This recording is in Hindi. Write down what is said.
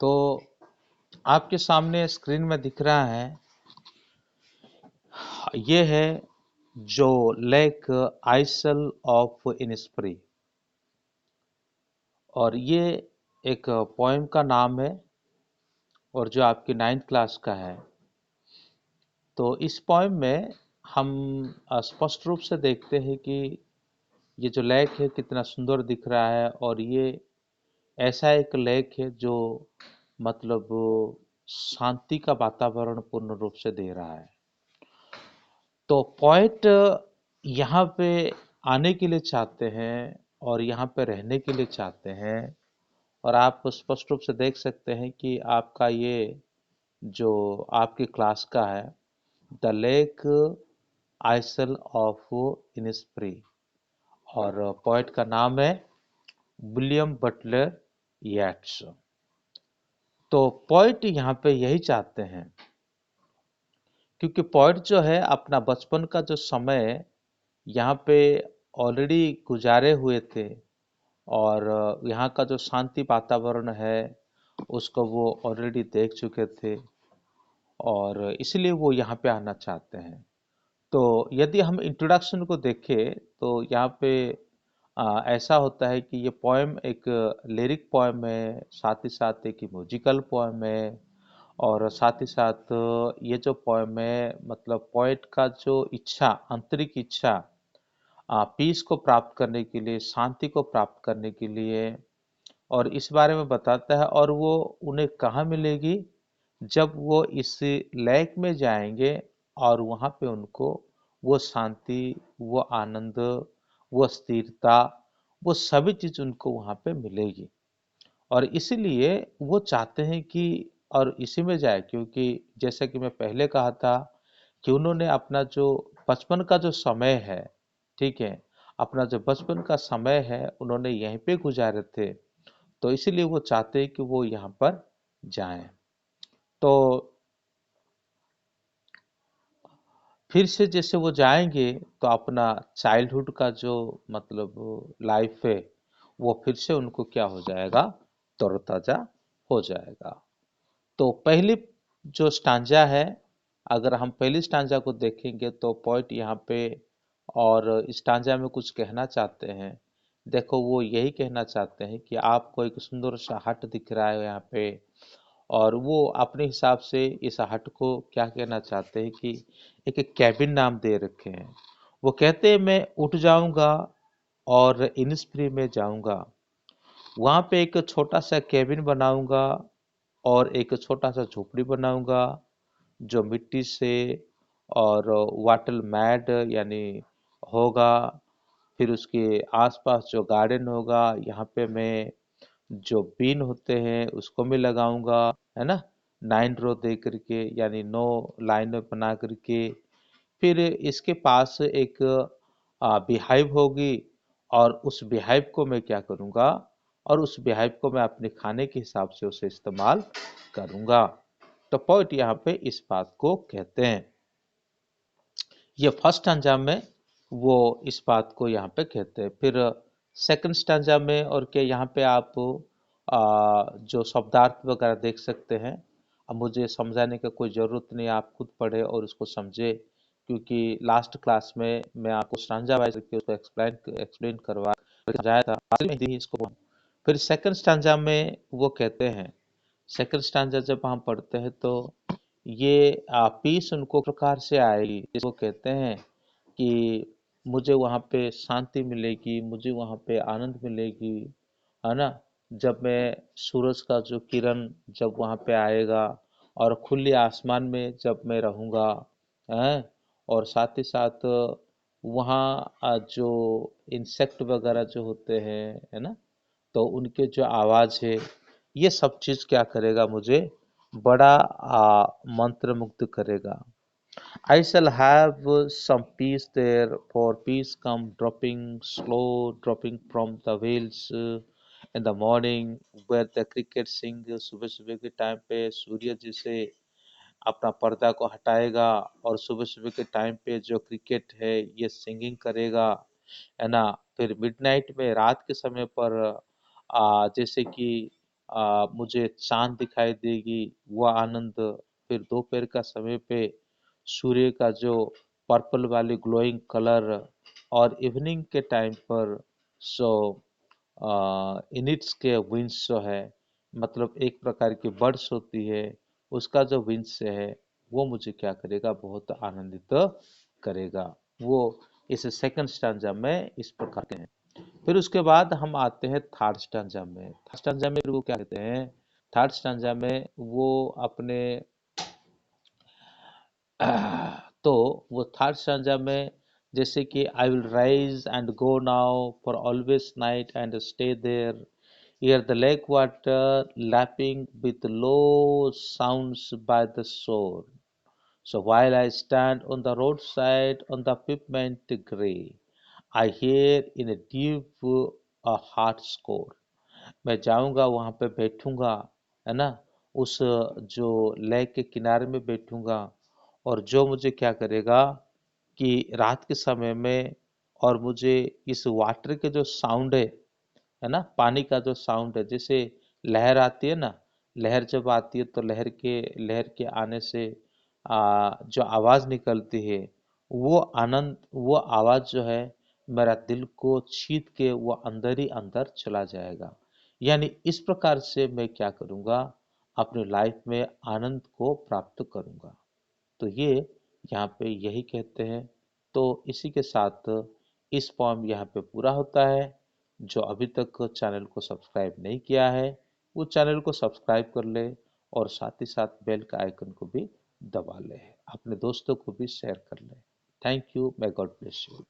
तो आपके सामने स्क्रीन में दिख रहा है, ये है जो लेक आइसल ऑफ इनिस्प्री, और ये एक पोएम का नाम है और जो आपकी 9th क्लास का है। तो इस पोएम में हम स्पष्ट रूप से देखते हैं कि ये जो लेक है कितना सुंदर दिख रहा है, और ये ऐसा एक लेक है जो मतलब शांति का वातावरण पूर्ण रूप से दे रहा है। तो पोएट यहाँ पे आने के लिए चाहते हैं और यहाँ पे रहने के लिए चाहते हैं, और आप स्पष्ट रूप से देख सकते हैं कि आपका ये जो आपकी क्लास का है, द लेक आइसल ऑफ इनिस्प्री, और पोएट का नाम है विलियम बटलर येट्स। तो पोएट यहाँ पे यही चाहते हैं, क्योंकि पोएट जो है अपना बचपन का जो समय यहाँ पे ऑलरेडी गुजारे हुए थे, और यहाँ का जो शांति वातावरण है उसको वो ऑलरेडी देख चुके थे, और इसलिए वो यहाँ पे आना चाहते हैं। तो यदि हम इंट्रोडक्शन को देखें तो यहाँ पे ऐसा होता है कि ये पोएम एक लिरिक पोएम है, साथ ही साथ एक म्यूजिकल पोएम है, और साथ ही साथ ये जो पोएम है मतलब पोएट का जो इच्छा, आंतरिक इच्छा पीस को प्राप्त करने के लिए, शांति को प्राप्त करने के लिए, और इस बारे में बताता है। और वो उन्हें कहाँ मिलेगी, जब वो इस लेक में जाएंगे और वहाँ पे उनको वो शांति, वो आनंद, वो स्थिरता, वो सभी चीज़ उनको वहाँ पे मिलेगी। और इसीलिए वो चाहते हैं कि और इसी में जाए, क्योंकि जैसा कि मैं पहले कहा था कि उन्होंने अपना जो बचपन का जो समय है, ठीक है, अपना जो बचपन का समय है उन्होंने यहीं पे गुजारे थे, तो इसीलिए वो चाहते हैं कि वो यहाँ पर जाएं। तो फिर से जैसे वो जाएंगे तो अपना चाइल्डहुड का जो मतलब लाइफ है वो फिर से उनको क्या हो जाएगा, तरोताजा हो जाएगा। तो पहली जो स्टांजा है, अगर हम पहली स्टांजा को देखेंगे तो पोइट यहाँ पे और स्टांजा में कुछ कहना चाहते हैं। देखो वो यही कहना चाहते हैं कि आपको एक सुंदर सा हट दिख रहा है यहाँ पे, और वो अपने हिसाब से इस हट को क्या कहना चाहते हैं कि एक कैबिन नाम दे रखे हैं। वो कहते हैं मैं उठ जाऊंगा और इनिस्प्री में जाऊंगा, वहाँ पे एक छोटा सा कैबिन बनाऊंगा और एक छोटा सा झोपड़ी बनाऊंगा जो मिट्टी से और वाटर मैट यानी होगा। फिर उसके आसपास जो गार्डन होगा यहाँ पे मैं जो बीन होते हैं उसको मैं लगाऊंगा, है ना, 9 रो दे करके, यानी 9 लाइन बना करके। फिर इसके पास एक बिहाइव होगी, और उस बिहाइव को मैं क्या करूंगा, और उस बिहाइव को मैं अपने खाने के हिसाब से उसे इस्तेमाल करूंगा। तो पॉइंट यहाँ पे इस बात को कहते हैं। ये फर्स्ट स्टैंजा में वो इस बात को यहाँ पे कहते हैं। फिर सेकंड स्टैंजा में और क्या यहाँ पे आप जो शब्दार्थ वगैरह देख सकते हैं। अब मुझे समझाने का कोई ज़रूरत नहीं, आप खुद पढ़े और उसको समझे, क्योंकि लास्ट क्लास में मैं आपको स्टैंजा वाइज करके उसको एक्सप्लेन एक्सप्लेन करवा समझाया था, असल में हिंदी ही इसको बोलते हैं। फिर सेकंड स्टैंजा में वो कहते हैं, सेकंड स्टैंजा जब हम पढ़ते हैं तो ये पीस उनको प्रकार से आएगी, जिसको कहते हैं कि मुझे वहाँ पे शांति मिलेगी, मुझे वहाँ पे आनंद मिलेगी, है ना, जब मैं सूरज का जो किरण जब वहाँ पे आएगा और खुले आसमान में जब मैं रहूँगा, हैं, और साथ ही साथ वहाँ जो इंसेक्ट वगैरह जो होते हैं, है ना, तो उनके जो आवाज़ है, ये सब चीज़ क्या करेगा, मुझे बड़ा मंत्रमुग्ध करेगा। I shall have some peace there, for peace come dropping, slow dropping from the wheels in the morning, where the cricket sing। सुबह सुबह के टाइम पे सूर्य जी से अपना पर्दा को हटाएगा, और सुबह सुबह के टाइम पे जो क्रिकेट है ये सिंगिंग करेगा, है ना। फिर मिडनाइट में, रात के समय पर जैसे कि मुझे चांद दिखाई देगी, वो आनंद। फिर दोपहर का समय पे सूर्य का जो पर्पल वाली ग्लोइंग कलर, और इवनिंग के टाइम पर सो इनिट्स के विंड्स जो है, मतलब एक प्रकार की बर्ड्स होती है, उसका जो विंड्स है वो मुझे क्या करेगा, बहुत आनंदित करेगा। वो इस सेकंड स्टैंजा में इस प्रकार के हैं। फिर उसके बाद हम आते हैं थर्ड स्टैंजा में। थर्ड स्टैंजा में वो क्या कहते हैं, थर्ड स्टैंजा में वो अपने तो वो थर्ड स्टैंजा में जैसे कि I will rise and go now for always night and stay there, here the lake water lapping with low sounds by the shore. So while I stand on the roadside on the pavement grey, I hear in a deep a heart score. मैं जाऊंगा वहां पे बैठूंगा, है ना, उस जो लेक के किनारे में बैठूंगा, और जो मुझे क्या करेगा कि रात के समय में, और मुझे इस वाटर के जो साउंड है ना, पानी का जो साउंड है, जैसे लहर आती है ना, लहर जब आती है तो लहर के आने से जो आवाज निकलती है, वो आनंद, वो आवाज जो है मेरा दिल को छीत के वो अंदर ही अंदर चला जाएगा। यानी इस प्रकार से मैं क्या करूंगा, अपने लाइफ में आनंद को प्राप्त करूंगा। तो ये यहाँ पे यही कहते हैं। तो इसी के साथ इस पॉइंट यहाँ पे पूरा होता है। जो अभी तक चैनल को सब्सक्राइब नहीं किया है, वो चैनल को सब्सक्राइब कर ले, और साथ ही साथ बेल का आइकन को भी दबा ले, अपने दोस्तों को भी शेयर कर ले। Thank you, may God bless you.